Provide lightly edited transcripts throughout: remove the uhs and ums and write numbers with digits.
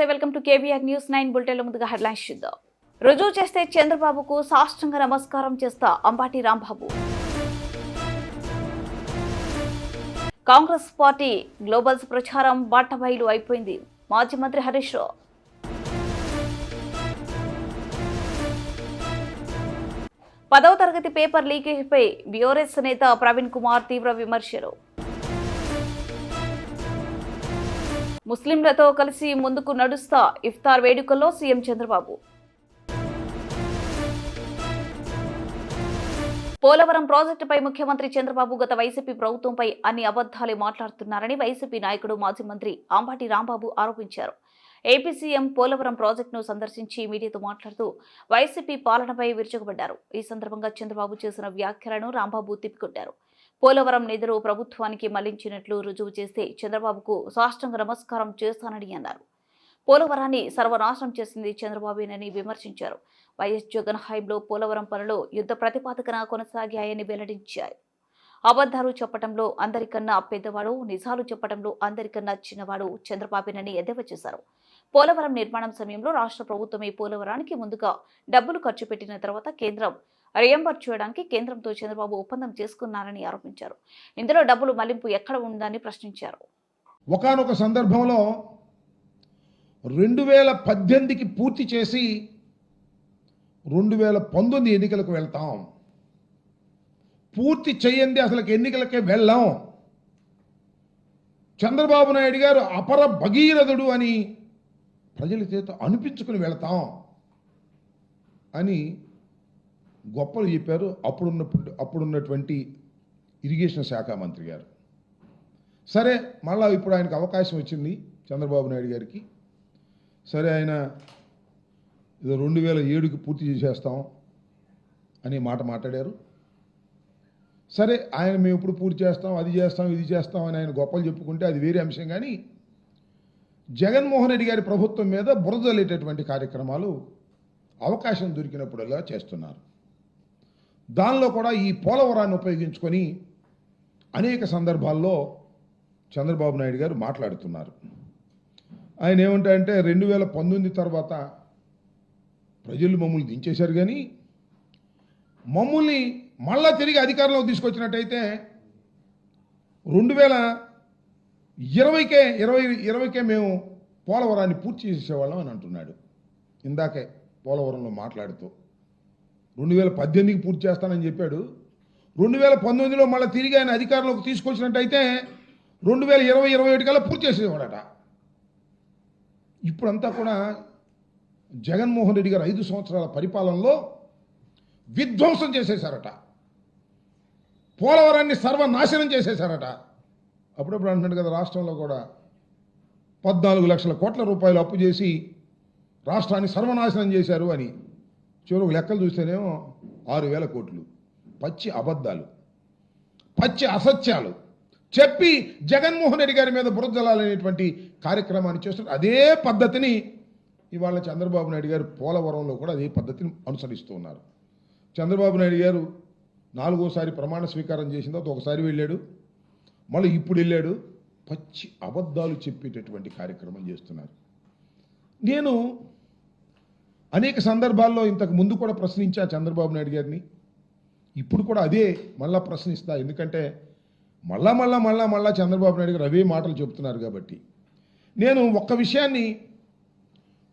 నమస్తే welcome to KBR news 9 bulletin లో ముందుగా హెడ్లైన్స్ చూద్దాం. రుజువు చేస్తే చంద్రబాబుకు సాష్టాంగ నమస్కారం చేస్తా అంబాటి రాంబాబు. కాంగ్రెస్ పార్టీ గ్లోబల్స్ ప్రచారం బాటబయలు అయిపోయింది. మాజీ మంత్రి హరీష్ రావు. పదవ తరగతి పేపర్ లీకేజీపై బీఆర్ఎస్ నేత ప్రవీణ్ కుమార్ తీవ్ర విమర్శలు. ముస్లింలతో కలిసి ముందుకు నడుస్తా ఇఫ్తార్ వేడుకల్లో సీఎం చంద్రబాబు. పోలవరం ప్రాజెక్టుపై ముఖ్యమంత్రి చంద్రబాబు గత వైసీపీ ప్రభుత్వంపై అన్ని అబద్ధాలు మాట్లాడుతున్నారని వైసీపీ నాయకుడు మాజీ మంత్రి అంబాటి రాంబాబు ఆరోపించారు. ఏపీ సీఎం పోలవరం ప్రాజెక్టును సందర్శించి మీడియాతో మాట్లాడుతూ వైసీపీ పాలనపై విరుచుకుపడ్డారు. ఈ సందర్భంగా చంద్రబాబు చేసిన వ్యాఖ్యలను రాంబాబు తిప్పికొట్టారు. పోలవరం నిధులు ప్రభుత్వానికి మళ్లించినట్లు రుజువు చేస్తే చంద్రబాబుకు సాష్టాంగ నమస్కారం చేస్తానని అన్నారు. పోలవరాన్ని సర్వనాశనం చేసింది చంద్రబాబేనని విమర్శించారు. వైఎస్ జగన్ హయాంలో పోలవరం పనులు యుద్ధ ప్రతిపాదకన కొనసాగాయని వెల్లడించారు. అబద్ధాలు చెప్పడంలో అందరికన్నా పెద్దవాడు, నిజాలు చెప్పడంలో అందరికన్నా చిన్నవాడు చంద్రబాబేనని ఎద్దేవా చేశారు. పోలవరం నిర్మాణం సమయంలో రాష్ట్ర ప్రభుత్వమే పోలవరానికి ముందుగా డబ్బులు ఖర్చు పెట్టిన తర్వాత కేంద్రం రియంబర్ చేయడానికి కేంద్రంతో చంద్రబాబు ఒప్పందం చేసుకున్నారని ఆరోపించారు. ఇందులో డబ్బులు మళ్లింపు ఎక్కడ ఉందని ప్రశ్నించారు. ఒకానొక సందర్భంలో 2018కి పూర్తి చేసి 2019 ఎన్నికలకు వెళ్తాం, పూర్తి చేయండి అసలు ఎన్నికలకే వెళ్ళాం, చంద్రబాబు నాయుడు గారు అపర భగీరథుడు అని ప్రజల చేత అనిపించుకుని వెళ్తాం అని గొప్పలు చెప్పారు అప్పుడున్నటువంటి ఇరిగేషన్ శాఖ మంత్రి గారు. సరే, మళ్ళా ఇప్పుడు ఆయనకు అవకాశం వచ్చింది చంద్రబాబు నాయుడు గారికి. సరే, ఆయన ఏదో 2007కి పూర్తి చేసేస్తాం అనే మాట మాట్లాడారు. సరే, ఆయన మేము ఇప్పుడు పూర్తి చేస్తాం, అది చేస్తాం, ఇది చేస్తాం అని ఆయన గొప్పలు చెప్పుకుంటే అది వేరే అంశం. కానీ జగన్మోహన్ రెడ్డి గారి ప్రభుత్వం మీద బురదలేటటువంటి కార్యక్రమాలు అవకాశం దొరికినప్పుడల్లా చేస్తున్నారు. దానిలో కూడా ఈ పోలవరాన్ని ఉపయోగించుకొని అనేక సందర్భాల్లో చంద్రబాబు నాయుడు గారు మాట్లాడుతున్నారు. ఆయన ఏమంటారంటే 2019 తర్వాత ప్రజలు మమ్మల్ని దించేశారు, కానీ మమ్మల్ని మళ్ళా తిరిగి అధికారంలోకి తీసుకొచ్చినట్టయితే 2020కే మేము పోలవరాన్ని పూర్తి చేసేవాళ్ళం అని అంటున్నాడు. ఇందాకే పోలవరంలో మాట్లాడుతూ 2018కి పూర్తి చేస్తానని చెప్పాడు. 2019లో మళ్ళీ తిరిగి ఆయన అధికారంలోకి తీసుకొచ్చినట్టయితే 2020-21 కల్లా పూర్తి చేసేవాడట. ఇప్పుడంతా కూడా జగన్మోహన్ రెడ్డి గారు 5 సంవత్సరాల పరిపాలనలో విధ్వంసం చేసేశారట, పోలవరాన్ని సర్వనాశనం చేసేశారట. అప్పుడప్పుడు అంటున్నాడు కదా, రాష్ట్రంలో కూడా 14 లక్షల కోట్ల రూపాయలు అప్పు చేసి రాష్ట్రాన్ని సర్వనాశనం చేశారు అని. చివరికి లెక్కలు చూస్తేనేమో 6,000 కోట్లు. పచ్చి అబద్ధాలు, పచ్చి అసత్యాలు చెప్పి జగన్మోహన్ రెడ్డి గారి మీద బురదలాలనేటువంటి కార్యక్రమాన్ని చేస్తున్నారు. అదే పద్ధతిని ఇవాళ చంద్రబాబు నాయుడు గారు పోలవరంలో కూడా అదే పద్ధతిని అనుసరిస్తూ ఉన్నారు. చంద్రబాబు నాయుడు గారు 4వసారి ప్రమాణ స్వీకారం చేసిన తర్వాత ఒకసారి వెళ్ళాడు, మళ్ళీ ఇప్పుడు వెళ్ళాడు. పచ్చి అబద్ధాలు చెప్పేటటువంటి కార్యక్రమం చేస్తున్నారు. నేను అనేక సందర్భాల్లో ఇంతకు ముందు కూడా ప్రశ్నించా చంద్రబాబు నాయుడు గారిని, ఇప్పుడు కూడా అదే మళ్ళా ప్రశ్నిస్తా. ఎందుకంటే మళ్ళా చంద్రబాబు నాయుడు గారు అవే మాటలు చెప్తున్నారు కాబట్టి. నేను ఒక్క విషయాన్ని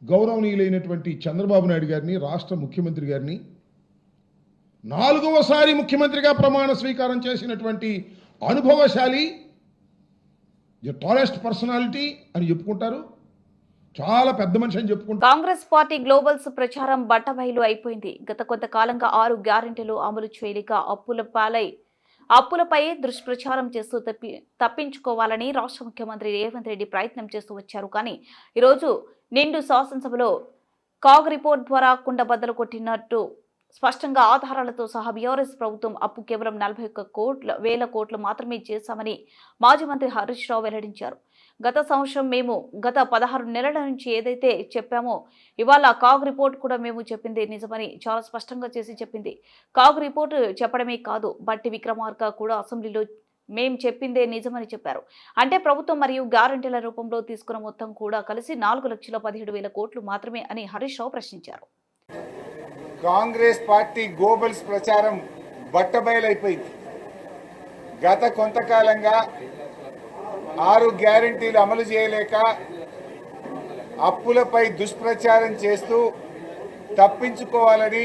గౌరవనీయులైనటువంటి చంద్రబాబు నాయుడు గారిని, రాష్ట్ర ముఖ్యమంత్రి గారిని, 4వసారి ముఖ్యమంత్రిగా ప్రమాణ స్వీకారం చేసినటువంటి అనుభవశాలి, ది టాలెస్ట్ పర్సనాలిటీ అని చెప్పుకుంటారు, చాలా పెద్ద మనిషి అని చెప్పుకుంటారు. కాంగ్రెస్ పార్టీ గ్లోబల్స్ ప్రచారం బట్టబయలు అయిపోయింది. గత కొంతకాలంగా 6 గ్యారెంటీలు అమలు చేయలేక అప్పులపై దుష్ప్రచారం చేస్తూ తప్పించుకోవాలని రాష్ట్ర ముఖ్యమంత్రి రేవంత్ రెడ్డి ప్రయత్నం చేస్తూ వచ్చారు. కానీ ఈరోజు నిండు శాసనసభలో కాగ్ రిపోర్ట్ ద్వారా కుండబద్దలు కొట్టినట్టు స్పష్టంగా ఆధారాలతో సహా బీఆర్ఎస్ ప్రభుత్వం అప్పు కేవలం 41,000 కోట్లు మాత్రమే చేశామని మాజీ మంత్రి హరీష్ రావు వెల్లడించారు. గత సంవత్సరం మేము గత 16 నెలల నుంచి ఏదైతే చెప్పామో ఇవాళ కాగ్ రిపోర్ట్ కూడా మేము చెప్పింది నిజమని చాలా స్పష్టంగా చేసి చెప్పింది. కాగ్ రిపోర్ట్ చెప్పడమే కాదు, బట్టి విక్రమార్క కూడా అసెంబ్లీలో మేం చెప్పిందే నిజమని చెప్పారు. అంటే ప్రభుత్వం మరియు గ్యారంటీల రూపంలో తీసుకున్న మొత్తం కూడా కలిసి 4,17,000 కోట్లు మాత్రమే అని హరీష్ రావు ప్రశ్నించారు. కాంగ్రెస్ పార్టీ గోబల్స్ ప్రచారం బట్టబయలైపోయింది. గత కొంతకాలంగా 6 గ్యారంటీలు అమలు చేయలేక అప్పులపై దుష్ప్రచారం చేస్తూ తప్పించుకోవాలని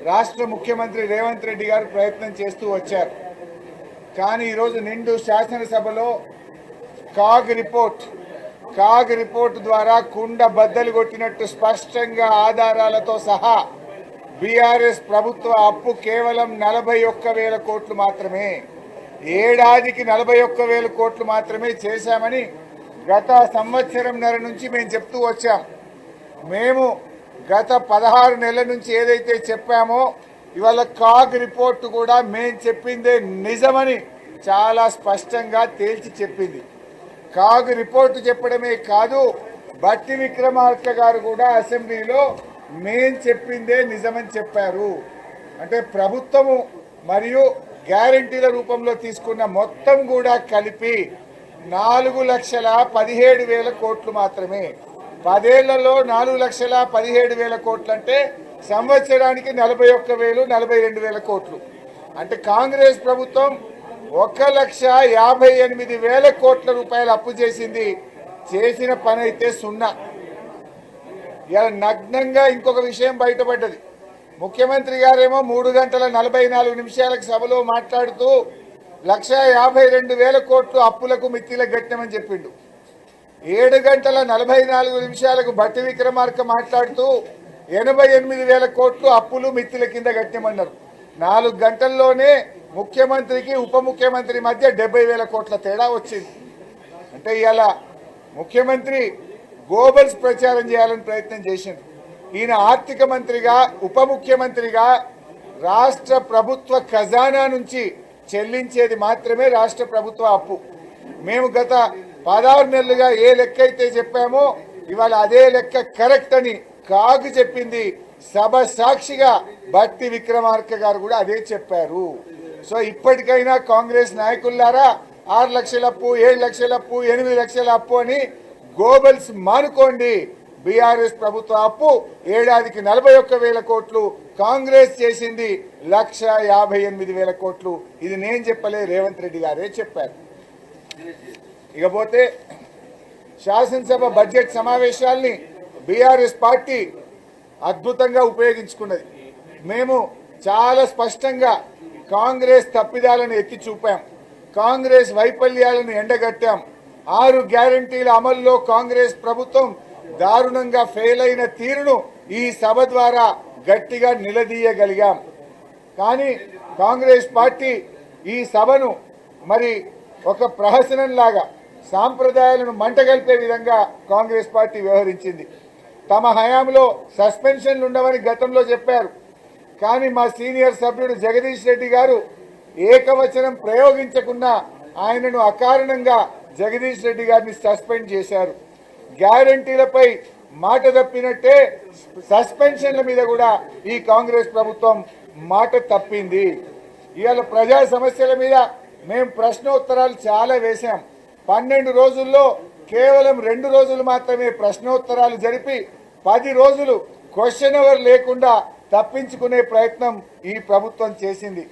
రాష్ట్ర ముఖ్యమంత్రి రేవంత్ రెడ్డి గారు ప్రయత్నం చేస్తూ వచ్చారు. కానీ ఈరోజు నిండు శాసనసభలో కాగ్ రిపోర్ట్ ద్వారా కుండ బద్దలు కొట్టినట్టు స్పష్టంగా ఆధారాలతో సహా బీఆర్ఎస్ ప్రభుత్వ అప్పు కేవలం 41,000 కోట్లు మాత్రమే, ఏడాదికి 41,000 కోట్లు మాత్రమే చేశామని గత సంవత్సరంన్నర నుంచి మేము చెప్తూ వచ్చాం. మేము గత 16 నెలల నుంచి ఏదైతే చెప్పామో ఇవాళ కాగ్ రిపోర్ట్ కూడా మేము చెప్పిందే నిజమని చాలా స్పష్టంగా తేల్చి చెప్పింది. కాగ్ రిపోర్టు చెప్పడమే కాదు, బట్టి విక్రమార్క గారు కూడా అసెంబ్లీలో మేం చెప్పిందే నిజమని చెప్పారు. అంటే ప్రభుత్వము మరియు గ్యారంటీల రూపంలో తీసుకున్న మొత్తం కూడా కలిపి 4,17,000 కోట్లు మాత్రమే. 10 ఏళ్లలో 4,17,000 కోట్లు అంటే సంవత్సరానికి 41,000, 42,000 కోట్లు. అంటే కాంగ్రెస్ ప్రభుత్వం 1,58,000 కోట్ల రూపాయలు అప్పు చేసింది. చేసిన పని అయితే సున్నా. ఇలా నగ్నంగా ఇంకొక విషయం బయటపడ్డది. ముఖ్యమంత్రి గారేమో 3 గంటల 44 నిమిషాలకు సభలో మాట్లాడుతూ 1,52,000 కోట్లు అప్పులకు మిత్తిల గట్టమని చెప్పిండు. 7 గంటల 44 నిమిషాలకు బట్టి విక్రమార్క మాట్లాడుతూ 88,000 కోట్లు అప్పులు మిత్తిల కింద గట్టమన్నారు. 4 గంటల్లోనే ముఖ్యమంత్రికి ఉప ముఖ్యమంత్రి మధ్య 70,000 కోట్ల తేడా వచ్చింది. అంటే ఇలా ముఖ్యమంత్రి గోబల్స్ ప్రచారం చేయాలని ప్రయత్నం చేసింది. ఈయన ఆర్థిక మంత్రిగా ఉప ముఖ్యమంత్రిగా రాష్ట్ర ప్రభుత్వ ఖజానా నుంచి చెల్లించేది మాత్రమే రాష్ట్ర ప్రభుత్వ అప్పు. మేము గత 16 నెలలుగా ఏ లెక్క అయితే చెప్పామో ఇవాళ అదే లెక్క కరెక్ట్ అని కాగు చెప్పింది. సభ సాక్షిగా బట్టి విక్రమార్క గారు కూడా అదే చెప్పారు. సో ఇప్పటికైనా కాంగ్రెస్ నాయకులారా 6 లక్షల అప్పు, 7 లక్షల అప్పు, 8 లక్షల అప్పు అని గోబల్స్ మానుకోండి. బీఆర్ఎస్ ప్రభుత్వ అప్పు ఏడాదికి 41,000 కోట్లు, కాంగ్రెస్ చేసింది 1,58,000 కోట్లు. ఇది నేను చెప్పలే, రేవంత్ రెడ్డి గారే చెప్పారు. ఇకపోతే శాసనసభ బడ్జెట్ సమావేశాల్ని బీఆర్ఎస్ పార్టీ అద్భుతంగా ఉపయోగించుకున్నది. మేము చాలా స్పష్టంగా కాంగ్రెస్ తప్పిదాలను ఎత్తి చూపాం, కాంగ్రెస్ వైఫల్యాలను ఎండగట్టాం. 6 గ్యారంటీల అమల్లో కాంగ్రెస్ ప్రభుత్వం దారుణంగా ఫెయిల్ అయిన తీరును ఈ సభ ద్వారా గట్టిగా నిలదీయగలిగాం. కానీ కాంగ్రెస్ పార్టీ ఈ సభను మరి ఒక ప్రహసనంలాగా సాంప్రదాయాలను మంటగలిపే విధంగా కాంగ్రెస్ పార్టీ వ్యవహరించింది. తమ హయాంలో సస్పెన్షన్లు ఉండవని గతంలో చెప్పారు. కానీ మా సీనియర్ సభ్యుడు జగదీష్ రెడ్డి గారు ఏకవచనం ప్రయోగించకుండా ఆయనను అకారణంగా జగదీష్ రెడ్డి గారిని సస్పెండ్ చేశారు. గ్యారంటీలపై మాట తప్పినట్టే సస్పెన్షన్ల మీద కూడా ఈ కాంగ్రెస్ ప్రభుత్వం మాట తప్పింది. ఇవాళ ప్రజా సమస్యల మీద మేము ప్రశ్నోత్తరాలు చాలా వేశాం. 12 రోజుల్లో కేవలం 2 రోజులు మాత్రమే ప్రశ్నోత్తరాలు జరిపి 10 రోజులు క్వశ్చన్ అవర్ లేకుండా తప్పించుకునే ప్రయత్నం ఈ ప్రభుత్వం చేసింది.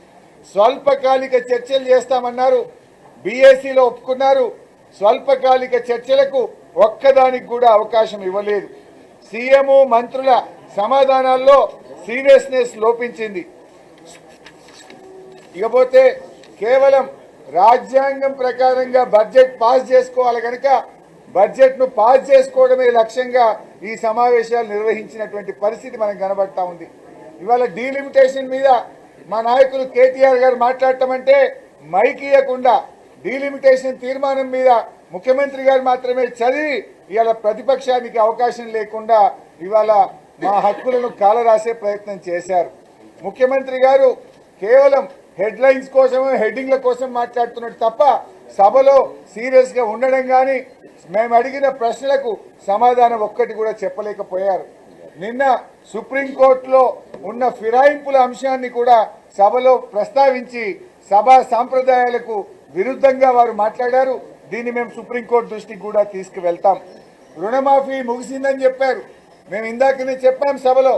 స్వల్పకాలిక చర్చలు చేస్తామన్నారు, బీఏసీలో ఒప్పుకున్నారు. స్వల్పకాలిక చర్చలకు ఒక్కదానికి కూడా అవకాశం ఇవ్వలేదు. సీఎం మంత్రుల సమాధానాల్లో సీరియస్నెస్ లోపించింది. ఇకపోతే కేవలం రాజ్యాంగం ప్రకారంగా బడ్జెట్ పాస్ చేసుకోవాలి కనుక బడ్జెట్ను పాస్ చేసుకోవడమే లక్ష్యంగా ఈ సమావేశాలు నిర్వహించినటువంటి పరిస్థితి మనకు కనబడతా ఉంది. ఇవాళ డీలిమిటేషన్ మీద మా నాయకులు కేటీఆర్ గారు మాట్లాడటం అంటే మైక్ ఇవ్వకుండా డీలిమిటేషన్ తీర్మానం మీద ముఖ్యమంత్రి గారు మాత్రమే చదివి ఇవాళ ప్రతిపక్షానికి అవకాశం లేకుండా ఇవాళ మా హక్కులను కాలరాసే ప్రయత్నం చేశారు. ముఖ్యమంత్రి గారు కేవలం హెడ్లైన్స్ కోసము హెడ్డింగ్ల కోసం మాట్లాడుతున్నట్టు తప్ప సభలో సీరియస్గా ఉండడం కానీ మేము అడిగిన ప్రశ్నలకు సమాధానం ఒక్కటి కూడా చెప్పలేకపోయారు. నిన్న సుప్రీంకోర్టులో ఉన్న ఫిరాయింపుల అంశాన్ని కూడా సభలో ప్రస్తావించి సభా సాంప్రదాయాలకు విరుద్ధంగా వారు మాట్లాడారు. దీన్ని మేము సుప్రీంకోర్టు దృష్టికి కూడా తీసుకువెళ్తాం. రుణమాఫీ ముగిసిందని చెప్పారు. మేము ఇందాకనే చెప్పాం సభలో,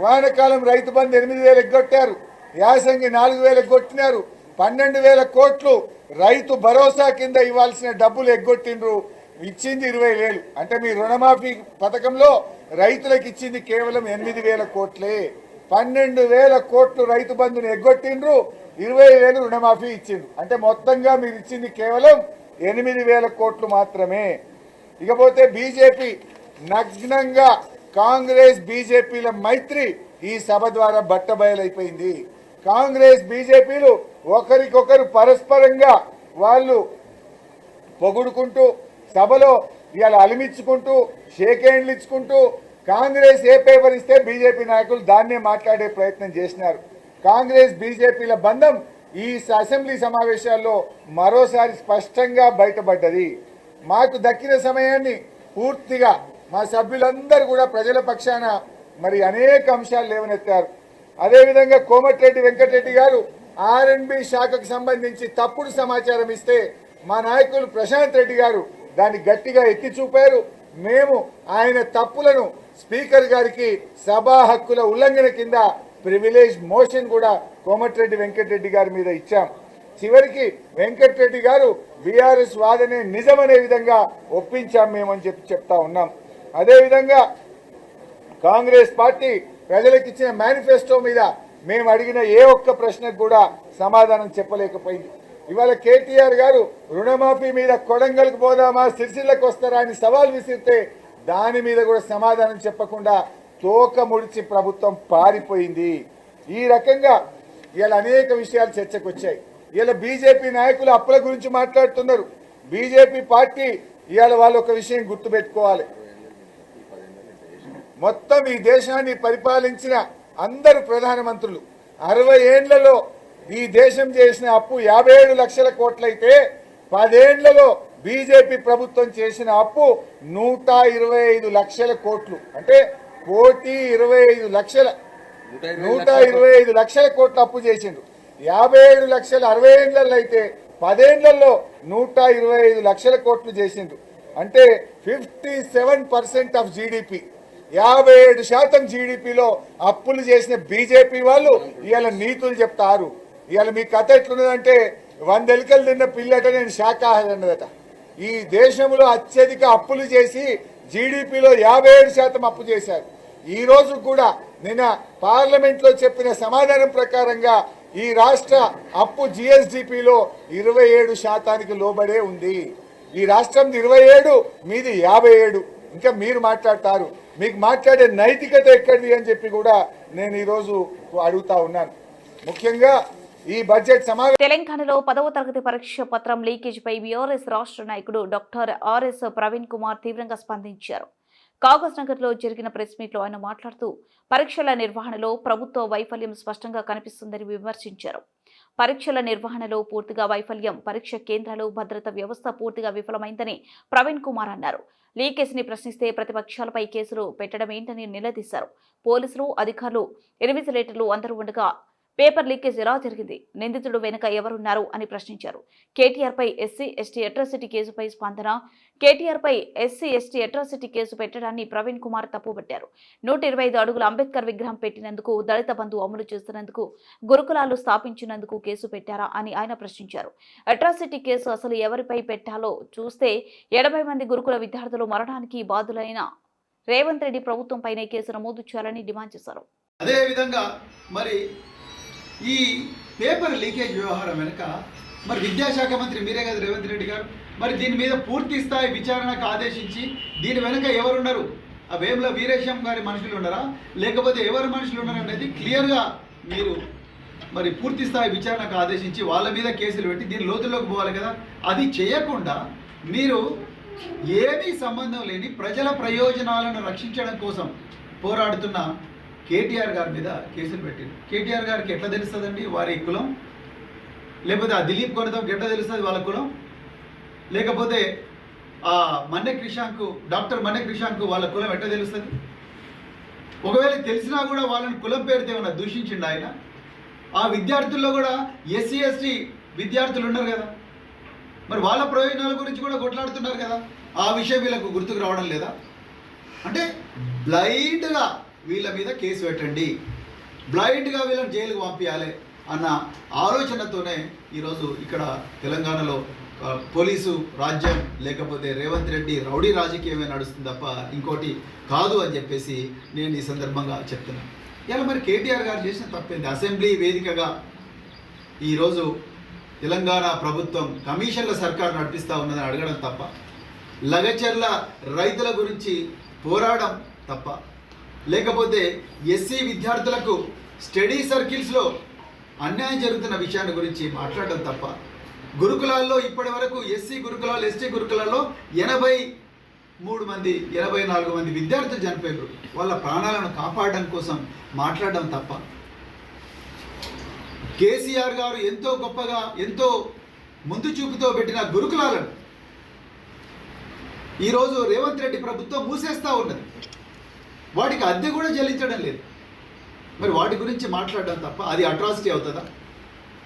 వానాకాలం రైతు బంధు 8,000 ఎగ్గొట్టారు, యాసంగి 4,000 ఎగ్గొట్టినారు, 12,000 కోట్లు రైతు భరోసా కింద ఇవ్వాల్సిన డబ్బులు ఎగ్గొట్టిండ్రు. ఇచ్చింది 20,000. అంటే మీ రుణమాఫీ పథకంలో రైతులకు ఇచ్చింది కేవలం 8,000 కోట్లే. 12,000 కోట్లు రైతు బంధుని ఎగ్గొట్టిండ్రు, 20,000 రుణమాఫీ ఇచ్చిండ్రు. అంటే మొత్తంగా మీరు ఇచ్చింది కేవలం 8,000 కోట్లు మాత్రమే. ఇకపోతే బీజేపీ నగ్నంగా కాంగ్రెస్ బీజేపీల మైత్రి ఈ సభ ద్వారా బట్టబయలైపోయింది. కాంగ్రెస్ బీజేపీలు ఒకరికొకరు పరస్పరంగా వాళ్ళు పొగుడుకుంటూ సభలో ఇవాళ అలిమించుకుంటూ షేక్ హ్యాండ్లు ఇచ్చుకుంటూ కాంగ్రెస్ ఏ పేపర్ ఇస్తే బీజేపీ నాయకులు దాన్నే మాట్లాడే ప్రయత్నం చేసినారు. కాంగ్రెస్ బీజేపీల బంధం ఈ అసెంబ్లీ సమావేశాల్లో మరోసారి స్పష్టంగా బయటపడ్డది. మాకు దక్కిన సమయాన్ని పూర్తిగా మా సభ్యులందరూ కూడా ప్రజల పక్షాన మరి అనేక అంశాలు లేవనెత్తారు. అదేవిధంగా కోమటిరెడ్డి వెంకటరెడ్డి గారు ఆర్ఎండ్బి శాఖకు సంబంధించి తప్పుడు సమాచారం ఇస్తే మా నాయకులు ప్రశాంత్ రెడ్డి గారు దాన్ని గట్టిగా ఎత్తి చూపారు. మేము ఆయన తప్పులను స్పీకర్ గారికి సభా హక్కుల ఉల్లంఘన కింద ప్రివిలేజ్ మోషన్ కూడా కోమటిరెడ్డి వెంకటరెడ్డి గారి మీద ఇచ్చాం. చివరికి వెంకటరెడ్డి గారు బీఆర్ఎస్ వాదనే నిజమనే విధంగా ఒప్పించాం మేమని చెప్తా ఉన్నాం. అదేవిధంగా కాంగ్రెస్ పార్టీ ప్రజలకు ఇచ్చిన మేనిఫెస్టో మీద మేము అడిగిన ఏ ఒక్క ప్రశ్నకు కూడా సమాధానం చెప్పలేకపోయింది. ఇవాళ కేటీఆర్ గారు రుణమాఫీ మీద కొడంగల్కి పోదామా సిరిసిల్లకు వస్తారా అని సవాల్ విసిరితే దాని మీద కూడా సమాధానం చెప్పకుండా తోక ముడిచి ప్రభుత్వం పారిపోయింది. ఈ రకంగా ఇవాళ అనేక విషయాలు చర్చకు వచ్చాయి. ఇవాళ బీజేపీ నాయకులు అప్పుల గురించి మాట్లాడుతున్నారు. బీజేపీ పార్టీ ఇవాళ వాళ్ళు ఒక విషయం గుర్తుపెట్టుకోవాలి. మొత్తం ఈ దేశాన్ని పరిపాలించిన అందరు ప్రధానమంత్రులు 60 ఏళ్లలో ఈ దేశం చేసిన అప్పు 57 లక్షల కోట్లయితే 10 ఏళ్లలో బీజేపీ ప్రభుత్వం చేసిన అప్పు 125 లక్షల కోట్లు. అంటే 125 లక్షల కోట్ల అప్పు చేసిండ్రు. 57 లక్షలు 60 ఏళ్లలో అయితే 10 ఏళ్లలో 125 లక్షల కోట్లు చేసిండ్రు. అంటే 57% ఆఫ్ జీడిపి, 57% జీడిపిలో అప్పులు చేసిన బీజేపీ వాళ్ళు ఇవాళ నీతులు చెప్తారు. ఇవాళ మీ కథ ఎట్లున్నదంటే 100 ఎలుకలు తిన్న పిల్లట నేను శాఖాహారి అన్నదట. ఈ దేశంలో అత్యధిక అప్పులు చేసి జీడిపిలో 57% అప్పు చేశారు. ఈ రోజు కూడా నిన్న పార్లమెంట్లో చెప్పిన సమాధానం ప్రకారంగా ఈ రాష్ట్ర అప్పు జిఎస్డిపిలో 27% లోబడే ఉంది. ఈ రాష్ట్రం 27, మీది 57. ఇంకా మీరు మాట్లాడతారు. మీకు మాట్లాడే నైతికత ఎక్కడిది అని చెప్పి కూడా నేను ఈరోజు అడుగుతా ఉన్నాను. ముఖ్యంగా ఈ బడ్జెట్ సమావేశం తెలంగాణలో 10వ తరగతి పరీక్ష పత్రం లీకేజీపై బీఆర్ఎస్ రాష్ట్ర నాయకుడు డాక్టర్ ఆర్ఎస్ ప్రవీణ్ కుమార్ తీవ్రంగా స్పందించారు. కాగజ్ నగర్లో జరిగిన ప్రెస్ మీట్లో ఆయన మాట్లాడుతూ పరీక్షల నిర్వహణలో ప్రభుత్వ వైఫల్యం స్పష్టంగా కనిపిస్తుందని విమర్శించారు. పరీక్షల నిర్వహణలో పూర్తిగా వైఫల్యం, పరీక్ష కేంద్రాలు, భద్రత వ్యవస్థ పూర్తిగా విఫలమైందని ప్రవీణ్ కుమార్ అన్నారు. లీకేజీని ప్రశ్నిస్తే ప్రతిపక్షాలపై కేసులు పెట్టడమేంటని నిలదీశారు. పోలీసులు, అధికారులు, ఇన్విజిలేటర్లు అందరూ ఉండగా పేపర్ లీకేజ్ ఎలా జరిగింది, నిందితుడు వెనుక ఎవరున్నారు అని ప్రశ్నించారు. కేటీఆర్పై ఎస్సీ ఎస్టీ అట్రాసిటీ కేసుపై స్పందన. కేటీఆర్పై ఎస్సీ ఎస్టీ అట్రాసిటీ కేసు పెట్టడాన్ని ప్రవీణ్ కుమార్ తప్పుపట్టారు. 125 అడుగుల అంబేద్కర్ విగ్రహం పెట్టినందుకు, దళిత బంధు అమలు చేస్తున్నందుకు, గురుకులాలు స్థాపించినందుకు కేసు పెట్టారా అని ఆయన ప్రశ్నించారు. అట్రాసిటీ కేసు అసలు ఎవరిపై పెట్టాలో చూస్తే 80 మంది గురుకుల విద్యార్థులు మరణానికి బాధ్యులైన రేవంత్ రెడ్డి ప్రభుత్వంపైనే కేసు నమోదు చేయాలని డిమాండ్ చేశారు. అదేవిధంగా మరి ఈ పేపర్ లీకేజ్ వ్యవహారం వెనుక మరి విద్యాశాఖ మంత్రి మీరే కదా రేవంత్ రెడ్డి గారు, మరి దీని మీద పూర్తి స్థాయి విచారణకు ఆదేశించి దీని వెనుక ఎవరున్నారు, ఆ వేముల వీరేశం గారి మనుషులు ఉన్నారా లేకపోతే ఎవరు మనుషులు ఉన్నారు అనేది క్లియర్గా మీరు మరి పూర్తి స్థాయి విచారణకు ఆదేశించి వాళ్ళ మీద కేసులు పెట్టి దీని లోతుల్లోకి పోవాలి కదా. అది చేయకుండా మీరు ఏమీ సంబంధం లేని ప్రజల ప్రయోజనాలను రక్షించడం కోసం పోరాడుతున్న కేటీఆర్ గారి మీద కేసులు పెట్టారు. కేటీఆర్ గారికి ఎట్లా తెలుస్తుందండి వారి కులం, లేకపోతే ఆ దిలీప్ కొనదాంకి ఎట్లా తెలుస్తుంది వాళ్ళ కులం, లేకపోతే ఆ మన్నె క్రిషాంక్ డాక్టర్ మన్నె క్రిషాంక్ వాళ్ళ కులం ఎట్లా తెలుస్తుంది? ఒకవేళ తెలిసినా కూడా వాళ్ళని కులం పేరుతో ఏమన్నా దూషించిండు ఆయన. ఆ విద్యార్థుల్లో కూడా ఎస్సీ ఎస్టీ విద్యార్థులు ఉన్నారు కదా, మరి వాళ్ళ ప్రయోజనాల గురించి కూడా కొట్లాడుతున్నారు కదా, ఆ విషయం వీళ్ళకు గుర్తుకు రావడం లేదా? అంటే బ్లైండ్గా వీళ్ళ మీద కేసు పెట్టండి, బ్లైండ్గా వీళ్ళని జైలుకు పంపించాలి అన్న ఆలోచనతోనే ఈరోజు ఇక్కడ తెలంగాణలో పోలీసు రాజ్యం లేకపోతే రేవంత్ రెడ్డి రౌడీ రాజకీయమే నడుస్తుంది తప్ప ఇంకోటి కాదు అని చెప్పేసి నేను ఈ సందర్భంగా చెప్తున్నాను. ఇలా మరి కేటీఆర్ గారు చేసిన తప్పేంది? అసెంబ్లీ వేదికగా ఈరోజు తెలంగాణ ప్రభుత్వం కమిషన్ల సర్కారు నడిపిస్తూ ఉన్నదని అడగడం తప్ప, లగచర్ల రైతుల గురించి పోరాడడం తప్ప, లేకపోతే ఎస్సీ విద్యార్థులకు స్టడీ సర్కిల్స్లో అన్యాయం జరుగుతున్న విషయాన్ని గురించి మాట్లాడడం తప్ప, గురుకులాల్లో ఇప్పటి వరకు ఎస్సీ గురుకులాలు ఎస్టీ గురుకులాల్లో 84 మంది విద్యార్థులు చనిపోయారు, వాళ్ళ ప్రాణాలను కాపాడడం కోసం మాట్లాడడం తప్ప, కేసీఆర్ గారు ఎంతో గొప్పగా ఎంతో ముందు చూపుతో పెట్టిన గురుకులాలను ఈరోజు రేవంత్ రెడ్డి ప్రభుత్వం మూసేస్తూ ఉన్నది, వాటికి అద్దె కూడా చెల్లించడం లేదు. మరి వాటి గురించి మాట్లాడడం తప్ప అది అట్రాసిటీ అవుతుందా?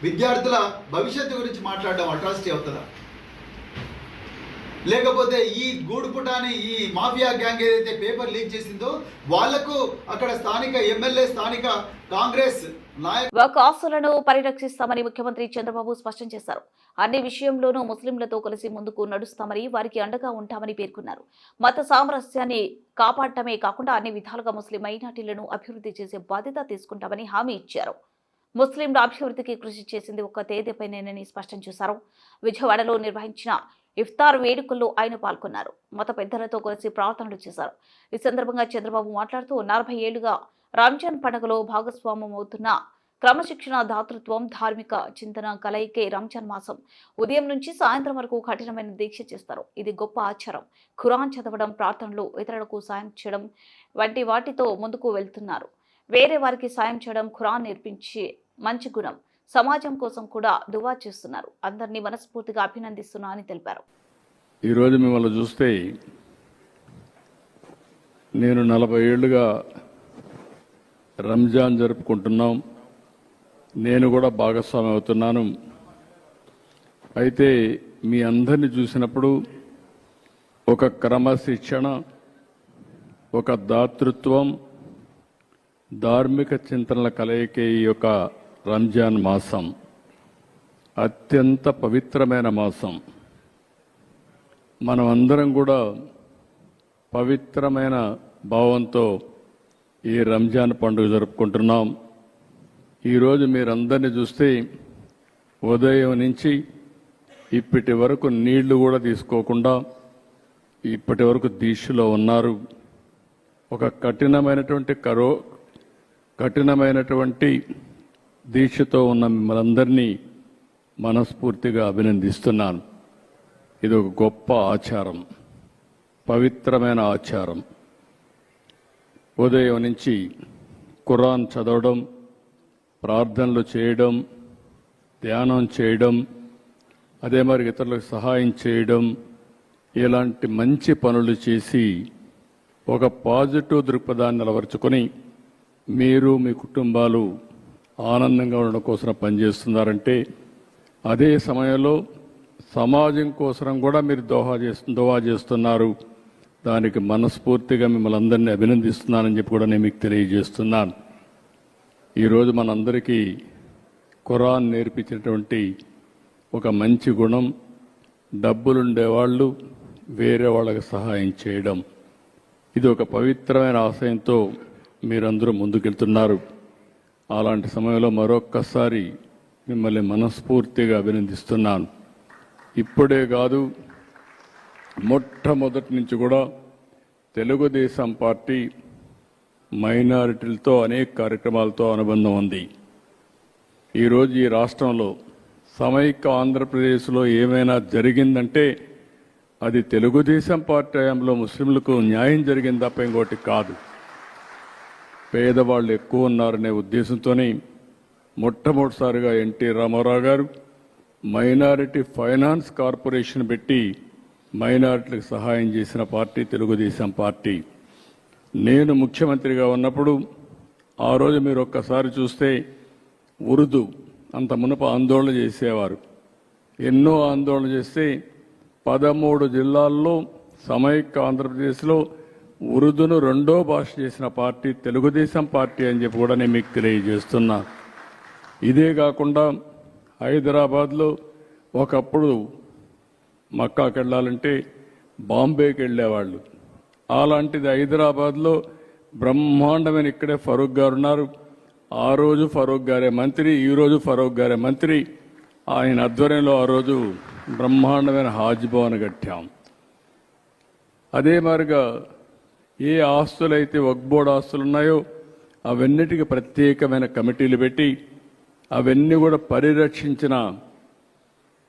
విద్యార్థుల భవిష్యత్తు గురించి మాట్లాడడం అట్రాసిటీ అవుతుందా? లేకపోతే ఈ గూడుపుటాని ఈ మాఫియా గ్యాంగ్ ఏదైతే పేపర్ లీక్ చేసిందో వాళ్లకు అక్కడ స్థానిక ఎమ్మెల్యే స్థానిక కాంగ్రెస్ వక్ఫ్ ఆస్తులను పరిరక్షిస్తామని ముఖ్యమంత్రి చంద్రబాబు స్పష్టం చేశారు. అన్ని విషయంలోనూ ముస్లింలతో కలిసి ముందుకు నడుస్తామని, వారికి అండగా ఉంటామని పేర్కొన్నారు. మత సామరస్యాన్ని కాపాడటమే కాకుండా అన్ని విధాలుగా ముస్లిం మైనార్టీలను అభివృద్ధి చేసే బాధ్యత తీసుకుంటామని హామీ ఇచ్చారు. ముస్లింల అభివృద్ధికి కృషి చేసింది ఒక్క తేదీపైనేనని స్పష్టం చేశారు. విజయవాడలో నిర్వహించిన ఇఫ్తార్ వేడుకల్లో ఆయన పాల్గొన్నారు. మత పెద్దలతో కలిసి ప్రార్థనలు చేశారు. ఈ సందర్భంగా చంద్రబాబు మాట్లాడుతూ 40 ఏళ్లుగా రంజాన్ పండుగలో భాగస్వామ్యం అవుతున్న క్రమశిక్షణ, దాతృత్వం, ధార్మిక చింతన కలయికే రంజాన్ మాసం. ఉదయం నుంచి సాయంత్రం వరకు కఠినమైన దీక్ష చేస్తారు. ఇది గొప్ప ఆచారం. ఖురాన్ చదవడం, ప్రార్థనలు, ఇతరులకు సాయం చేయడం వంటి వాటితో ముందుకు వెళ్తున్నారు. వేరే వారికి సాయం చేయడం ఖురాన్ నేర్పించే మంచి గుణం. సమాజం కోసం కూడా దువా చేస్తున్నారు. అందరినీ మనస్ఫూర్తిగా అభినందిస్తున్నా అని తెలిపారు. ఈరోజు మిమ్మల్ని చూస్తే నేను 40 ఏళ్లుగా రంజాన్ జరుపుకుంటున్నాం. నేను కూడా భాగస్వామి అవుతున్నాను. అయితే మీ అందరిని చూసినప్పుడు ఒక క్రమశిక్షణ, ఒక దాతృత్వం, ధార్మిక చింతనల కలయికే ఈ యొక్క రంజాన్ మాసం అత్యంత పవిత్రమైన మాసం. మనం అందరం కూడా పవిత్రమైన భావంతో ఈ రంజాన్ పండుగ జరుపుకుంటున్నాం. ఈరోజు మీరందరినీ చూస్తే ఉదయం నుంచి ఇప్పటి వరకు నీళ్లు కూడా తీసుకోకుండా ఇప్పటి వరకు దీక్షలో ఉన్నారు. ఒక కఠినమైనటువంటి దీక్షతో ఉన్న మిమ్మల్ని మనస్ఫూర్తిగా అభినందిస్తున్నాను. ఇది ఒక గొప్ప ఆచారం, పవిత్రమైన ఆచారం. ఉదయం నుంచి ఖురాన్ చదవడం, ప్రార్థనలు చేయడం, ధ్యానం చేయడం, అదే మరి ఇతరులకు సహాయం చేయడం, ఇలాంటి మంచి పనులు చేసి ఒక పాజిటివ్ దృక్పథాన్ని అలవరుచుకొని మీరు మీ కుటుంబాలు ఆనందంగా ఉండడం కోసం పనిచేస్తున్నారంటే, అదే సమయంలో సమాజం కోసం కూడా మీరు దోహా చేస్తున్నారు. దానికి మనస్ఫూర్తిగా మిమ్మల్ని అందరినీ అభినందిస్తున్నానని చెప్పి కూడా నేను మీకు తెలియజేస్తున్నాను. ఈరోజు మనందరికీ ఖురాన్ నేర్పించినటువంటి ఒక మంచి గుణం, డబ్బులుండేవాళ్ళు వేరే వాళ్ళకి సహాయం చేయడం. ఇది ఒక పవిత్రమైన ఆశయంతో మీరందరూ ముందుకెళ్తున్నారు. అలాంటి సమయంలో మరొక్కసారి మిమ్మల్ని మనస్ఫూర్తిగా అభినందిస్తున్నాను. ఇప్పుడే కాదు, మొట్టమొదటి నుంచి కూడా తెలుగుదేశం పార్టీ మైనారిటీలతో అనేక కార్యక్రమాలతో అనుబంధం ఉంది. ఈరోజు ఈ రాష్ట్రంలో సమైక్య ఆంధ్రప్రదేశ్లో ఏమైనా జరిగిందంటే అది తెలుగుదేశం పార్టీ హయాంలో ముస్లింలకు న్యాయం జరిగింది తప్ప ఇంకోటి కాదు. పేదవాళ్ళు ఎక్కువ ఉన్నారనే ఉద్దేశంతోనే మొట్టమొదటిసారిగా ఎన్టీ రామారావు గారు మైనారిటీ ఫైనాన్స్ కార్పొరేషన్ పెట్టి మైనారిటీలకు సహాయం చేసిన పార్టీ తెలుగుదేశం పార్టీ. నేను ముఖ్యమంత్రిగా ఉన్నప్పుడు ఆ రోజు మీరు ఒక్కసారి చూస్తే ఉర్దూ అంత మునుపు ఆందోళన చేసేవారు. ఎన్నో ఆందోళన చేస్తే 13 జిల్లాల్లో సమైక్య ఆంధ్రప్రదేశ్లో ఉర్దూను రెండో భాష చేసిన పార్టీ తెలుగుదేశం పార్టీ అని చెప్పి కూడా నేను మీకు తెలియజేస్తున్నా. ఇదే కాకుండా హైదరాబాద్లో ఒకప్పుడు మక్కాకి వెళ్ళాలంటే బాంబేకి వెళ్ళేవాళ్ళు. అలాంటిది హైదరాబాద్లో బ్రహ్మాండమైన ఇక్కడే ఫరూక్ గారు ఉన్నారు. ఆ రోజు ఫరూక్ గారే మంత్రి, ఈరోజు ఫరూక్ గారే మంత్రి. ఆయన ఆధ్వర్యంలో ఆ రోజు బ్రహ్మాండమైన హాజ్ భవన్ కట్టాం. అదే మాదిరిగా ఏ ఆస్తులైతే వక్ఫ్ బోర్డు ఆస్తులు ఉన్నాయో అవన్నిటికీ ప్రత్యేకమైన కమిటీలు పెట్టి అవన్నీ కూడా పరిరక్షించిన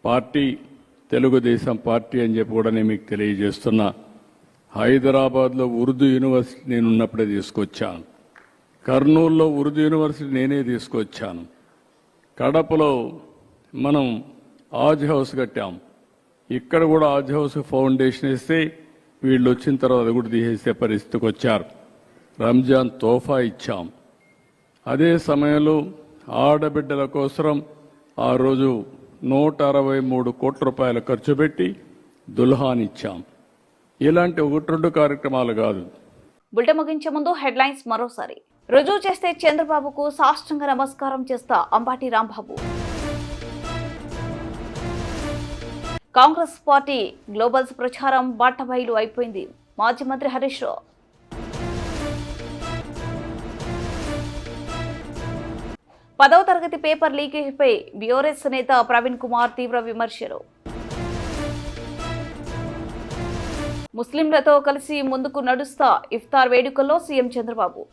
పార్టీ తెలుగుదేశం పార్టీ అని చెప్పి కూడా నేను మీకు తెలియజేస్తున్నా. హైదరాబాద్లో ఉర్దూ యూనివర్సిటీ నేను ఉన్నప్పుడే తీసుకొచ్చాను. కర్నూలులో ఉర్దూ యూనివర్సిటీ నేనే తీసుకొచ్చాను. కడపలో మనం ఆజ్ హౌస్ కట్టాం. ఇక్కడ కూడా ఆజ్ హౌస్ ఫౌండేషన్ ఇస్తే వీళ్ళు వచ్చిన తర్వాత అది కూడా తీసేసే పరిస్థితికి వచ్చారు. రంజాన్ తోఫా ఇచ్చాం. అదే సమయంలో ఆడబిడ్డల కోసం ఆ రోజు 163 కోట్ల రూపాయలు ఖర్చు పెట్టి దుల్హాన్ ఇచ్చాం. ఇలాంటి 1-2 కార్యక్రమాలు కాదు. బులెటిన్ ముగించే ముందు హెడ్లైన్స్ మరోసారి. రుజువు చేస్తే చంద్రబాబుకు సాష్టాంగ నమస్కారం చేస్తా అంబటి రాంబాబు. కాంగ్రెస్ పార్టీ గ్లోబల్స్ ప్రచారం బాటబయలు అయిపోయింది. మాజీ మంత్రి హరీష్ రావు. పదవ తరగతి పేపర్ లీకేజీపై బీఆర్ఎస్ నేత ప్రవీణ్ కుమార్ తీవ్ర విమర్శలు. ముస్లింలతో కలిసి ముందుకు నడుస్తా ఇఫ్తార్ వేడుకల్లో సీఎం చంద్రబాబు.